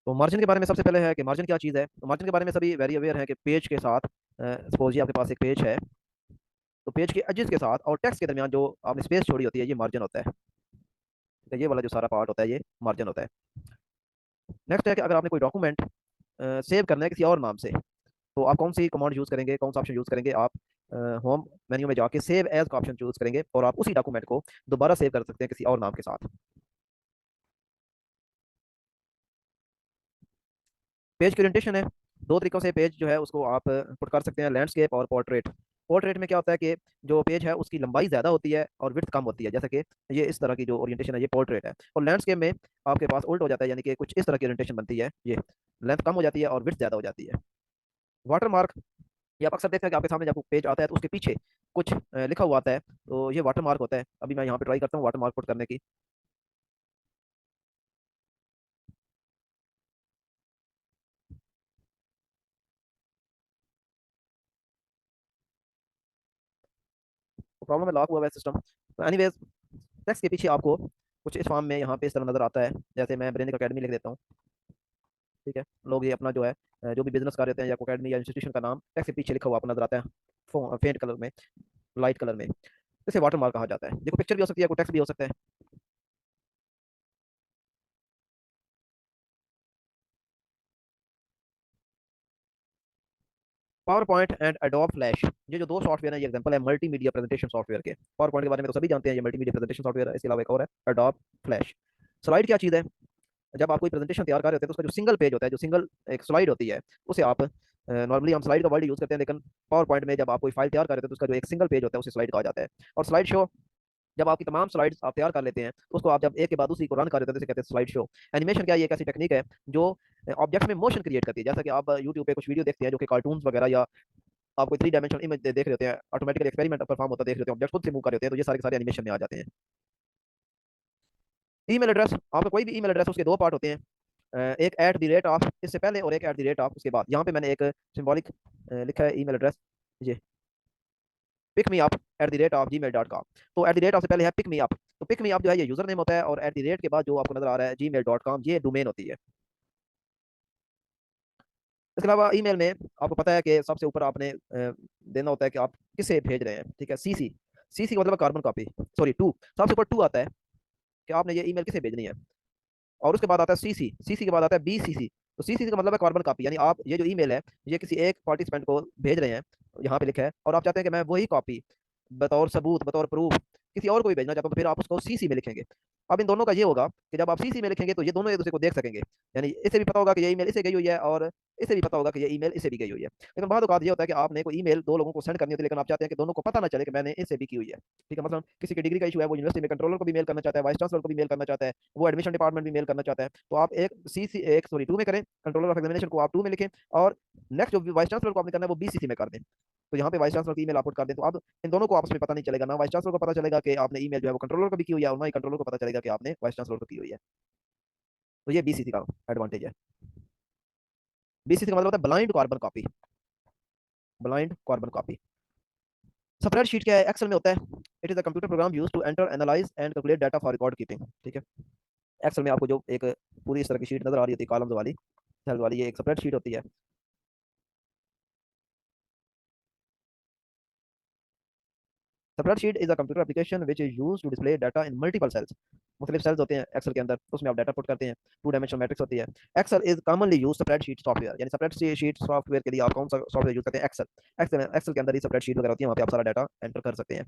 तो मार्जिन के बारे में सबसे पहले है कि मार्जिन क्या चीज़ है। तो मार्जिन के बारे में सभी वेरी अवेयर है कि पेज के साथ, सपोज ये आपके पास एक पेज है, तो पेज के एजेस के साथ और टेक्स्ट के दरमियान जो आपने स्पेस छोड़ी होती है, ये मार्जिन होता है। तो ये वाला जो सारा पार्ट होता है, ये मार्जिन होता है। नेक्स्ट है कि अगर आपने कोई डॉक्यूमेंट सेव करना है किसी और नाम से, तो आप कौन सी कमांड यूज़ करेंगे, कौन सा ऑप्शन यूज़ करेंगे? आप होम मेन्यू में जाके सेव एज का ऑप्शन चूज करेंगे और आप उसी डॉक्यूमेंट को दोबारा सेव कर सकते हैं किसी और नाम के साथ। पेज की ओरिएंटेशन है, दो तरीकों से पेज जो है उसको आप पुट कर सकते हैं, लैंडस्केप और पोर्ट्रेट। पोर्ट्रेट में क्या होता है कि जो पेज है उसकी लंबाई ज़्यादा होती है और विड्थ कम होती है, जैसे कि ये इस तरह की जो ओरिएंटेशन है, ये पोर्ट्रेट है। और लैंडस्केप में आपके पास उल्ट हो जाता है, यानी कि कुछ इस तरह की ओरिएंटेशन बनती है, ये लेंथ कम हो जाती है और विड्थ ज़्यादा हो जाती है। वाटर मार्क, ये आप अक्सर देखते हैं कि आपके सामने जब पेज आता है तो उसके पीछे कुछ लिखा हुआ आता है, तो ये वाटर मार्क होता है। अभी मैं यहाँ पे ट्राई करता हूँ वाटर मार्क पुट करने की। तो प्रॉब्लम है, लॉक हुआ है सिस्टम। तो एनीवेज, टेक्स्ट के पीछे आपको कुछ इस फॉर्म में यहाँ पे इस तरह नजर आता है। जैसे मैं ब्रेनिक अकेडमी लिख देता हूँ, ठीक है। लोग ये अपना जो है जो भी बिजनेस कर रहे हैं या अकेडमी या इंस्टीट्यूशन का नाम टेक्स्ट के पीछे लिखा हुआ आपको नजर आता है, फेंट कलर में, लाइट कलर में। इसे वाटर मार्क कहा जाता है। देखो पिक्चर भी हो सकती है, कोई टेक्स्ट भी हो सकता है। Power point and adobe flash, ये जो दो सॉफ्टवेयर है, ये एग्जांपल है मल्टीमीडिया प्रेजेंटेशन सॉफ्टवेयर के। पावर पॉइंट के बारे में तो सभी जानते हैं, ये मल्टीमीडिया प्रेजेंटेशन सॉफ्टवेयर है। इसके अलावा एक और है, एडोब फ्लैश। स्लाइड क्या चीज़ है? जब आप कोई प्रेजेंटेशन तैयार कर रहे होते हैं तो उसका जो सिंगल पेज होता है, जो सिंगल एक स्लाइड होती है, उसे आप नॉर्मली हम स्लाइड का वर्ड यूज करते हैं, लेकिन पावर पॉइंट में जब आप कोई फाइल तैयार कर रहे होते हैं तो उसका जो एक सिंगल पेज होता है उसे स्लाइड कहा जाता है। और स्लाइड शो, जब आपकी तमाम स्लाइड्स आप तैयार कर लेते हैं तो उसको आप जब एक के बाद दूसरी को रन कर देते हैं तो इसे कहते हैं स्लाइड शो। एनिमेशन क्या है? ये एक ऐसी टेक्निक है जो ऑब्जेक्ट में मोशन क्रिएट करती है। जैसा कि आप यूट्यूब पे कुछ वीडियो देखते हैं जो कि कार्टून्स वगैरह, या आप कोई थ्री डायमेंशनल इमेज देख रहे होते हैं, ऑटोमेटिकली एक्सपेरिमेंट परफॉर्म होता देख रहे होते हैं, ऑब्जेक्ट खुद से मूव कर रहे होते हैं, तो ये सारे के सारे एनिमेशन में आ जाते हैं। ईमेल एड्रेस, आपका कोई भी ईमेल एड्रेस, उसके दो पार्ट होते हैं, एक एट द रेट ऑफ इससे पहले और एक एट द रेट ऑफ उसके बाद। यहाँ पे मैंने एक सिंबॉलिक लिखा है ईमेल एड्रेस, ये pick me up at the rate of Gmail dot com. तो एट द रेट ऑफ से पहले है पिक मी अप, तो पिक मी अप जो है ये यूजर नेम होता है, और एट द रेट के बाद जो आपको नजर आ रहा है जी मेल डॉट कॉम, ये डोमेन होती है। इसके अलावा ईमेल में आपको पता है कि सबसे ऊपर आपने देना होता है कि आप किसे भेज रहे हैं, ठीक है। सीसी, सीसी का मतलब कार्बन कॉपी, सॉरी टू, सबसे ऊपर टू आता है कि आपने ये ईमेल किसे भेजनी है। और उसके बाद आता है सीसी, सीसी के बाद आता है बीसीसी। तो सीसी का मतलब है कार्बन कॉपी, यानी आप ये जो ईमेल है ये किसी एक पार्टिसिपेंट को भेज रहे हैं, यहाँ पे लिखा है, और आप चाहते हैं कि मैं वही कॉपी बतौर सबूत, बतौर प्रूफ किसी और को भी भेजना चाहता हूँ, तो फिर आप उसको सीसी में लिखेंगे। अब इन दोनों का ये होगा कि जब आप सीसी में लिखेंगे तो ये दोनों एक दूसरे को देख सकेंगे, यानी इसे भी पता होगा कि ये ईमेल इसे गई हुई है, और इसे भी पता होगा कि ये ईमेल इसे भी गई हुई है। लेकिन बाद औकात ये होता है कि आपने कोई ईमेल दो लोगों को सेंड करनी होती है, लेकिन आप चाहते हैं कि दोनों को पता ना चले कि मैंने इससे भी की हुई है, ठीक है। मतलब किसी की डिग्री का इशू है, वो यूनिवर्सिटी में कंट्रोलर को भी मेल करना चाहता है, वाइस चांसलर को भी मेल करना चाहता है, वो एडमिशन डिपार्टमेंट भी मेल करना चाहता है, तो आप एक सी सी एक सॉरी टू में करें, कंट्रोलर ऑफ एग्जामिनेशन को आप टू में लिखें, और नेक्स्ट जो वाइस चांसलर को आपने करना है वो बीसीसी में कर दें। तो यहाँ पे वाइस चांसलर की ईमेल आउटपुट कर दें, तो अब इन दोनों को आपस में पता नहीं चलेगा, ना वाइस चांसलर को पता चलेगा कि आपने ईमेल जो है वो कंट्रोलर को भी की हुई है, और ना ही कंट्रोलर को पता चलेगा कि आपने वाइस चांसलर को की हुई है। तो ये बीसीसी का एडवांटेज है। बीसीसी का मतलब होता है blind carbon copy, blind carbon copy. Spreadsheet क्या है? एक्सेल में होता है। It is a computer program used to enter, analyse and calculate data for record keeping, ठीक है। एक्सेल में आपको जो एक पूरी इस तरह की शीट नजर आ रही होती है, कॉलम्स वाली, सेल वाली, ये एक स्प्रेडशीट होती है। Spreadsheet is a computer application which is used to display data in multiple cells. मुख्तलिफ सेल्स होते हैं एक्सेल के अंदर, उसमें आप डाटा पुट करते हैं, टू डायमेंशनल मैट्रिक्स होती है। Excel is commonly used spreadsheet software, यानी स्प्रेडशीट सॉफ्टवेयर के लिए आप कौन सा सॉफ्टवेयर यूज करते हैं? एक्सेल। एक्सेल, एक्सेल के अंदर ही स्प्रेडशीट वगैरह होती है, वहाँ पे आप सारा डाटा एंटर कर सकते हैं।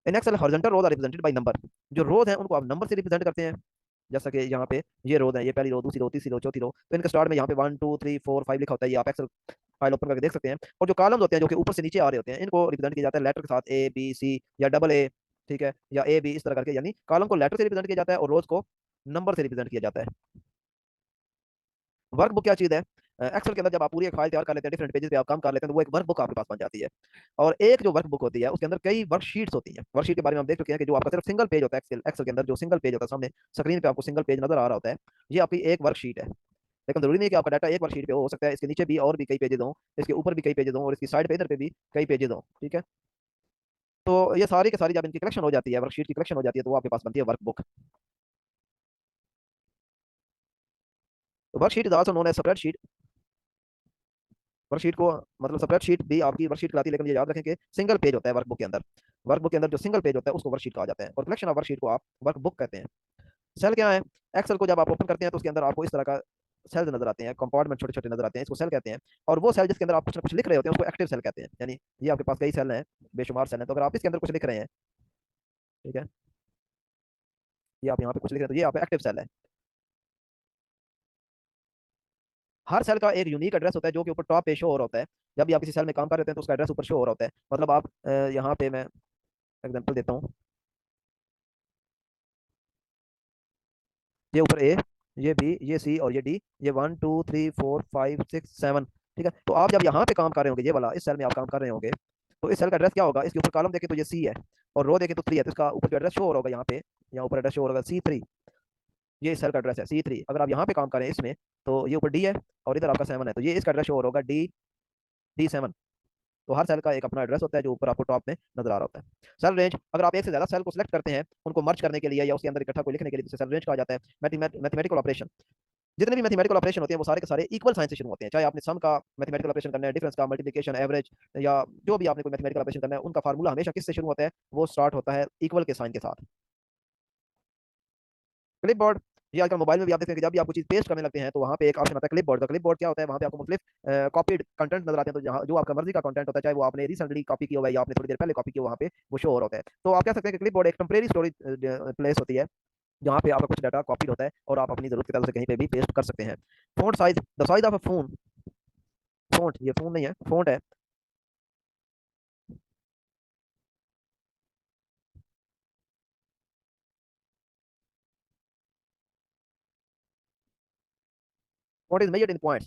In Excel horizontal rows are represented by number, जो रोज हैं उनको आप नंबर से रिप्रेजेंट करते हैं। जैसा कि यहाँ पे ये रोज है, ये पहली रो, दूसरी रो, तीसरी रो, चौथी रो, तो इनके स्टार्ट में यहाँ पे 1 2 3 4 5 लिखा होता है, ये आप एक्सेल फाइल ओपन करके देख सकते हैं। और जो कॉलम्स होते हैं जो कि ऊपर से नीचे आ रहे होते हैं, इनको रिप्रेजेंट किया जाता है लेटर के साथ, ए बी सी या डबल ए, ठीक है, या ए बी, इस तरह करके, यानी कॉलम को लेटर से रिप्रेजेंट किया जाता है और रोज को नंबर से रिप्रेजेंट किया जाता है। वर्कबुक क्या चीज़ है? एक्सेल के अंदर जब आप पूरी एक फाइल तैयार कर लेते हैं, डिफरेंट पेजेस पे आप काम कर लेते हैं, तो वो एक वर्कबुक आपके पास बन जाती है। और एक जो वर्कबुक होती है उसके अंदर कई वर्कशीट्स होती हैं। वर्कशीट के बारे में हम देख चुके हैं कि जो आपका सिर्फ सिंगल पेज होता है, एक्सेल एक्सेल के अंदर जो सिंगल पेज होता है, सामने स्क्रीन पे आपको सिंगल पेज नजर आ रहा होता है, ये आपकी एक वर्कशीट है। लेकिन जरूरी नहीं है कि आपका डाटा एक वर्कशीट पे हो सकता है इसके नीचे भी और भी कई पेजेस हों, इसके ऊपर भी कई पेजेस हों, और इसकी साइड पे इधर पे भी कई पेजेस हों, ठीक है। तो ये सारी की सारी जब इनकी कलेक्शन हो जाती है, वर्कशीट की कलेक्शन हो जाती है, तो वो आपके पास बनती है वर्कबुक। तो worksheet is also known as spreadsheet. Worksheet को मतलब स्प्रेडशीट भी आपकी वर्कशीट कहलाती है, लेकिन ये याद रखें कि सिंगल पेज होता है वर्कबुक के अंदर। वर्कबुक के अंदर जो सिंगल पेज होता है उसको वर्कशीट कहा जाता है, और कलेक्शन ऑफ वर्कशीट को आप वर्कबुक कहते हैं। सेल क्या है? एक्सेल को जब आप ओपन करते हैं तो उसके अंदर आपको इस तरह का सेल्स नजर आते हैं, कंपार्टमेंट छोटे छोटे नजर आते हैं, इसको सेल कहते हैं। और वो सेल जिसके अंदर आप कुछ ना कुछ लिख रहे होते हैं उसको एक्टिव सेल कहते हैं। यानी ये आपके पास कई सेल हैं, बेशुमार सेल हैं, तो अगर आप इसके अंदर कुछ लिख रहे हैं, ठीक है, ये आप यहाँ पे कुछ लिख रहे हैं तो ये आपका एक्टिव सेल है। हर सेल का एक यूनिक एड्रेस होता है जो कि ऊपर टॉप पे शो हो रहा होता है। जब भी आप किसी सेल में काम कर रहे होते हैं तो उसका एड्रेस ऊपर शो हो रहा होता है। मतलब आप यहाँ पे मैं एग्जांपल देता हूँ, ये ऊपर ए, ये बी, ये सी और ये डी, ये 1 2 3 4 5 6 7, ठीक है। तो आप जब यहाँ पे काम कर रहे होंगे, ये वाला इस सेल में आप काम कर रहे होंगे, तो इस सेल का एड्रेस क्या होगा? इसके ऊपर कॉलम देखें तो ये सी है, और रो देखें तो 3 है, तो इसका ऊपर जो एड्रेस शो हो रहा होगा यहाँ पे, यहाँ ऊपर एड्रेस शो हो रहा होगा C3। ये इस सेल का एड्रेस है C3। अगर आप यहाँ पे काम करें इसमें, तो ये ऊपर डी है और इधर आपका 7 है, तो ये इसका एड्रेस शो हो रहा होगा D7। तो हर सेल का एक अपना एड्रेस होता है जो ऊपर आपको टॉप में नजर आ रहा होता है। सेल रेंज, अगर आप एक से ज्यादा सेल को सिलेक्ट करते हैं उनको मर्ज करने के लिए या उसके अंदर इकट्ठा को लिखने के लिए, जिसे सेल रेंज कहा जाता है। मैथमेटिकल ऑपरेशन, जितने भी मैथमेटिकल ऑपरेशन होते हैं वो सारे के सारे इक्वल साइन से शुरू होते हैं। चाहे आपने सम का मैथमेटिकल ऑपरेशन करना है, डिफरेंस का, मल्टीप्लिकेशन, एवरेज, या जो भी आपने कोई मैथमेटिकल ऑपरेशन करना है, उनका फार्मूला हमेशा किससे शुरू होता है? वो स्टार्ट होता है इक्वल के साइन के साथ। क्लिप बोर्ड, ये आजकल मोबाइल में भी आप देखते हैं कि जब भी आप कुछ चीज पेस्ट करने लगते हैं तो वहाँ पे एक ऑप्शन आता है क्लिप बोर्ड का। क्लिप बोर्ड क्या होता है? वहाँ पे आपको मुख्तलिफ कॉपीड कंटेंट नजर आते हैं, तो जहाँ जो आपका मर्जी का कंटेंट होता है, चाहे वो आपने रिसेंटली कॉपी किया हुआ है या आपने थोड़ी देर पहले कॉपी किया, वहाँ पे वो शो हो रहा होता है। तो आप कह सकते हैं कि क्लिप बोर्ड एक टेम्परेरी स्टोरेज प्लेस होती है जहाँ पे आपका कुछ डाटा कॉपीड होता है और आप अपनी जरूरत के तौर से कहीं पे भी पेस्ट कर सकते हैं। Phone size, the size of a phone, phone ये फोन नहीं है, फोन है। What is measured in points,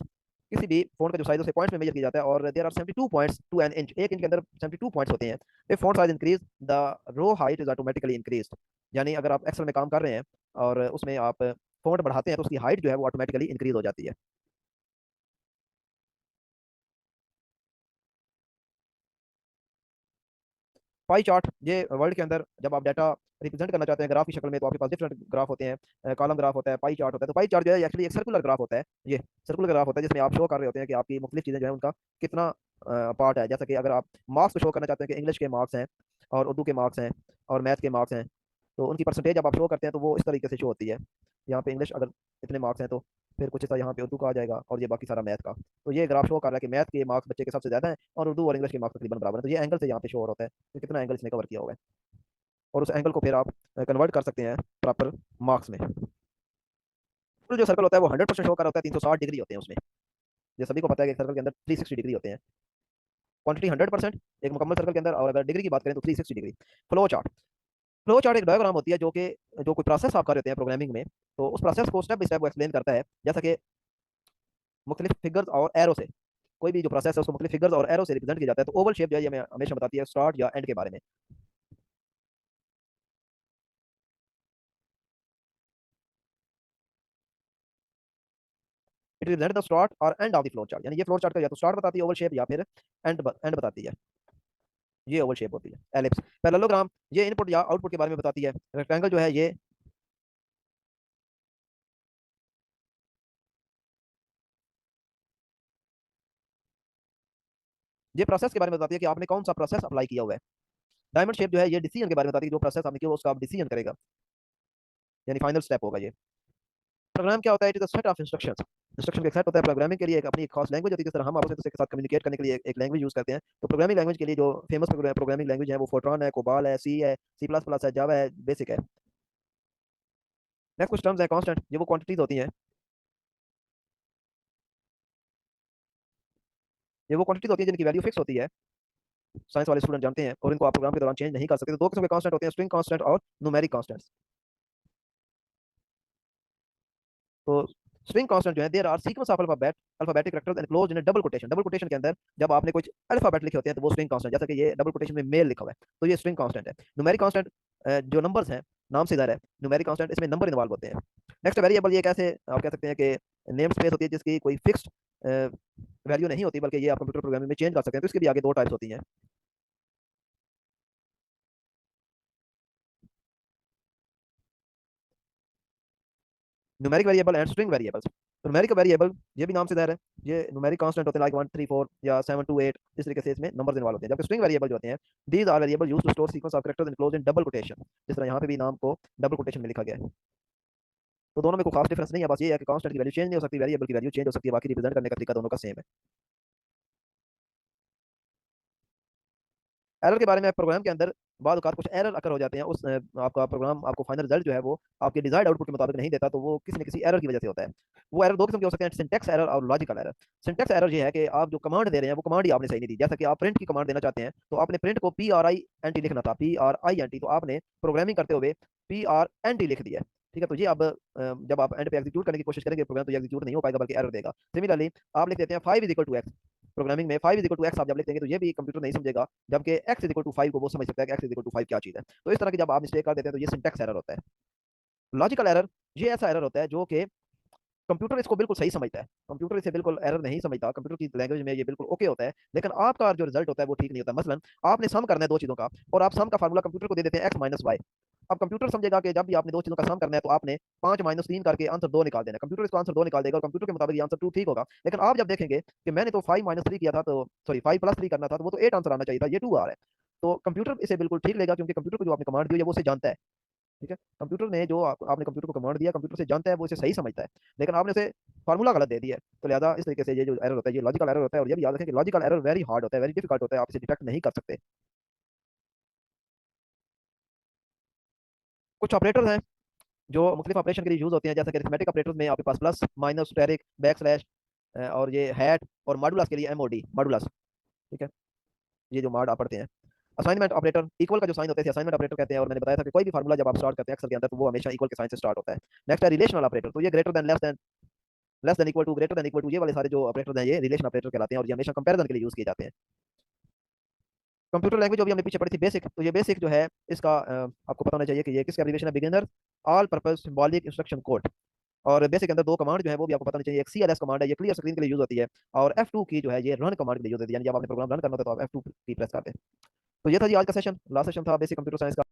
किसी भी फोन का जो साइज है उसे पॉइंट्स में मेजर किया जाता है, और there are 72 points to an inch, एक इंच के अंदर 72 पॉइंट्स होते हैं। If font size increase, the row height is automatically increase. यानी अगर आप एक्सेल में काम कर रहे हैं और उसमें आप फॉन्ट बढ़ाते हैं तो उसकी हाइट जो है वो ऑटोमेटिकली इंक्रीज हो जाती है। पाई चार्ट, ये वर्ल्ड के अंदर जब आप डाटा रिप्रेजेंट करना चाहते हैं ग्राफ की शक्ल में, तो आपके पास डिफरेंट ग्राफ होते हैं, कॉलम ग्राफ होता है, पाई चार्ट होता है। तो पाई चार्ट जो है एक्चुअली एक सर्कुलर ग्राफ होता है। ये सर्कुलर ग्राफ होता है जिसमें आप शो कर रहे होते हैं कि आपकी मुख्तलिफ चीज़ें जो है उनका कितना पार्ट है। जैसे कि अगर आप मार्क्स को शो करना चाहते हैं कि इंग्लिश के मार्क्स हैं और उर्दू के मार्क्स हैं और मैथ के मार्क्स हैं, तो उनकी परसेंटेज जब आप शो करते हैं तो वो इस तरीके से शो होती है। यहाँ पे इंग्लिश अगर इतने मार्क्स हैं तो फिर कुछ ऐसा यहाँ पे उर्दू का आ जाएगा, और ये बाकी सारा मैथ का। तो ये ग्राफ शो कर रहा है कि मैथ के मार्क्स बच्चे के सबसे ज्यादा हैं और उर्दू और इंग्लिश के मार्क्स तकरीबन बराबर है। तो ये एंगल से यहाँ पे शो हो रहा होता है कि कितना एंगल इसने कवर किया होगा, और उस एंगल को फिर आप कन्वर्ट कर सकते हैं प्रॉपर मार्क्स में। फुल जो सर्कल होता है वो 100% शो कर रहा होता है, 360 डिग्री होते हैं उसमें। ये सभी को पता है कि एक सर्कल के अंदर 360 डिग्री होते हैं। क्वांटिटी 100% एक मुकम्मल सर्कल के अंदर, और अगर डिग्री की बात करें तो 360 degree. Flow chart, flow chart एक डायग्राम होती है जो कि जो कोई प्रोसेस आप कर रहे होते हैं प्रोग्रामिंग में, तो उस प्रोसेस को स्टेप बाय स्टेप वो एक्सप्लेन करता है। जैसा कि मुख्तलिफ फिगर्स और एरो से, कोई भी जो प्रोसेस है उसको मुख्तलिफ फिगर्स और एरो से रिप्रेजेंट किया जाता है। तो ओवल शेप जो है ये हमें हमेशा बताती है स्टार्ट या एंड के बारे में। इट रिप्रेजेंट द स्टार्ट और end of the flow chart, यानी ये फ्लो चार्ट का या तो स्टार्ट बताती है ओवल शेप, या फिर एंड बताती है, ये ओवल शेप होती है। एलिप्स, पैरेललोग्राम, ये इनपुट या आउटपुट के बारे में बताती है। रेक्टेंगल जो है ये प्रोसेस के बारे में बताती है कि आपने कौन सा प्रोसेस अप्लाई किया हुआ है। डायमंड शेप जो है ये डिसीजन के बारे में बताती है कि जो प्रोसेस आपने किया उसका आप डिसीजन करेगा, यानी फाइनल स्टेप होगा ये। प्रोग्राम क्या होता है? It is a set of instructions, instruction का एक सेट होता है। प्रोग्रामिंग के लिए एक अपनी एक खास लैंग्वेज होती है, जिस तरह हम आपस में दूसरे के साथ कम्युनिकेट करने के लिए एक लैंग्वेज यूज करते हैं। तो प्रोग्रामिंग लैंग्वेज के लिए जो फेमस प्रोग्रामिंग लैंग्वेज है वो फोर्ट्रॉन है, कोबाल है, सी है, सी प्लस प्लस है, जावा है, बेसिक है। नेक्स्ट कुछ टर्म्स है कांस्टेंट, ये वो क्वांटिटीज होती हैं, ये वो क्वांटिटीज होती हैं जिनकी वैल्यू फिक्स होती है, साइंस वाले स्टूडेंट जानते हैं, और इनको आप प्रोग्राम के दौरान चेंज नहीं कर सकते। तो दो किस्म के कांस्टेंट होते हैं, स्ट्रिंग कांस्टेंट और न्यूमेरिक कांस्टेंट। तो स्ट्रिंग कांस्टेंट जो है there are sequence of alphabet, alphabetic characters enclosed in a double quotation. Double quotation के अंदर जब आपने कुछ अल्फाबेट लिखे होते हैं तो वो स्ट्रिंग कांस्टेंट, जैसा कि ये डबल कोटेशन में मेल लिखा हुआ है तो ये स्ट्रिंग कांस्टेंट है। न्यूमेरिक कांस्टेंट जो नंबर्स हैं, नाम से इधर है, न्यूमेरिक कांस्टेंट इसमें नंबर इन्वॉल्व होते हैं। नेक्स्ट वेरिएबल, ये कैसे आप कह सकते हैं कि नेम स्पेस होती है जिसकी कोई फिक्स्ड वैल्यू नहीं होती, बल्कि ये आप कंप्यूटर प्रोग्रामिंग में चेंज कर सकते हैं। तो इसके भी आगे दो टाइप्स होती हैं। Numeric variable and string variables. Numeric variable ये भी नाम से ज़ाहिर है, ये न्यूमेरिक कांस्टेंट होते हैं, लाइक 1 3 4 या 7 2 8, इस तरीके से इसमें नंबर्स इन्वॉल्व होते हैं। जबकि स्ट्रिंग वेरिएबल जो होते हैं, these are variable used to store sequence of characters enclosed in double quotation. जिस तरह यहाँ पे भी नाम को डबल कोटेशन में लिखा गया है। तो दोनों में कोई खास डिफरेंस नहीं है, बस ये है कि कांस्टेंट की वैल्यू चेंज नहीं हो सकती, वेरिएबल की वैल्यू चेंज हो सकती है, बाकी रिप्रेजेंट करने का तरीका दोनों का सेम है। एरर के बारे में प्रोग्राम के अंदर बाद औक़ात कुछ एरर अकर हो जाते हैं, उस आपका प्रोग्राम आपको फाइनल रिजल्ट जो है वो आपके डिजायर्ड आउटपुट के मुताबिक नहीं देता, तो वो किसी न किसी एरर की वजह से होता है। वो एरर दो किस्म के हो सकते हैं, सिंटैक्स एरर और लॉजिकल एरर। सिंटैक्स एरर ये है कि आप जो कमांड दे रहे हैं वो कमांड ही आपने सही नहीं दी। जैसा कि आप प्रिंट की कमांड देना चाहते हैं, तो आपने प्रिंट को PRINT लिखना था, PRINT, तो आपने प्रोग्रामिंग करते हुए PRNT लिख दिया। ठीक है, तो ये अब जब आप एंड पे एग्जीक्यूट करने की कोशिश करेंगे प्रोग्राम, तो ये एग्जीक्यूट नहीं हो पाएगा बल्कि एरर देगा। सिमिलरली आप लिख देते हैं 5 is equal to X, programming में 5 इज इक्वल टू एक्स आप जब लिख देंगे तो ये भी कंप्यूटर नहीं समझेगा, जबकि x इज इक्वल टू 5 को वो समझ सकता है कि x इज इक्वल टू 5 क्या चीज़ है। तो इस तरह की जब आप मिस्टेक कर देते हैं तो ये सिंटैक्स एरर होता है। लॉजिकल एरर ये ऐसा एरर होता है जो कि कंप्यूटर इसको बिल्कुल सही समझता है, कंप्यूटर इसे बिल्कुल एरर नहीं समझता, कंप्यूटर की लैंग्वेज में ये बिल्कुल ओके होता है, लेकिन आपका जो रिजल्ट होता है वो ठीक नहीं होता। मसलन आपने सम करना है दो चीज़ों का, और आप सम का फार्मूला कंप्यूटर को दे देते हैं x माइनस वाई। अब कंप्यूटर समझेगा कि जब भी आपने दो चीज़ों का सम करना है तो आपने 5 माइनस 3 करके आंसर 2 निकाल देना है। कंप्यूटर इसको आंसर 2 निकाल देगा और कंप्यूटर के मुताबिक ये आंसर 2 ठीक होगा। लेकिन आप जब देखेंगे कि मैंने तो 5 माइनस 3 किया था, तो सॉरी 5 प्लस 3 करना था, तो वो तो 8 आंसर आना चाहिए था, ये 2 आ रहा है। तो कंप्यूटर इसे बिल्कुल ठीक लेगा, क्योंकि कंप्यूटर को जो आपने कमांड दी है वो उसे जानता है। ठीक है, कंप्यूटर ने जो आपने कंप्यूटर को कमांड दिया, कंप्यूटर से जानता है, वो इसे सही समझता है, लेकिन आपने उसे फार्मूला गलत दे दिया है। तो लिहाजा इस तरीके से ये जो एरर होता है ये लॉजिकल एरर होता है, और ये भी याद रखें कि लॉजिकल एरर वेरी हार्ड होता है, वेरी डिफिकल्ट होता है, आप इसे डिटेक्ट नहीं कर सकते। कुछ ऑपरेटर्स हैं जो मुख्तलिफ ऑपरेशन के लिए यूज होते हैं, जैसे कि अरिथमेटिक ऑपरेटर्स में आपके पास plus minus asterisk back slash और ये हैट, और मॉडुलस के लिए MOD मॉडुलस। ठीक है, ये जो मॉड आप पढ़ते हैं। असाइनमेंट ऑपरेटर, इक्वल का जो साइन होता है इसे असाइनमेंट ऑपरेटर कहते हैं, और मैंने बताया था कि कोई भी फार्मूला जब आप स्टार्ट करते हैं एक्सेल के अंदर तो वो हमेशा इक्वल के साइन से स्टार्ट होता है। नेक्स्ट है रिलेशनल ऑपरेटर, तो ये greater than, less than equal to, greater than equal to, ये वाले सारे जो ऑपरेटर हैं ये रिलेशन ऑपरेटर कहलाते हैं, और ये हमेशा कंपैरिजन के लिए यूज किए जाते हैं। कंप्यूटर लैंग्वेज जो भी हमने पीछे पढ़ी थी बेसिक, तो ये बेसिक जो है इसका आपको पता होना चाहिए कि ये किसका एब्रिविएशन है, beginner all purpose symbolic instruction code. और बेसिक के अंदर दो कमांड जो है वो भी आपको पता होनी चाहिए, एक CLS कमांड है, ये क्लियर स्क्रीन के लिए यूज होती है, और F2 की जो है ये रन कमांड के लिए यूज होती है, यानी जब आपने प्रोग्राम रन करना होता है तो आप F2 की प्रेस करते हैं। तो ये था जी आज का सेशन, लास्ट सेशन था बेसिक कंप्यूटर साइंस का।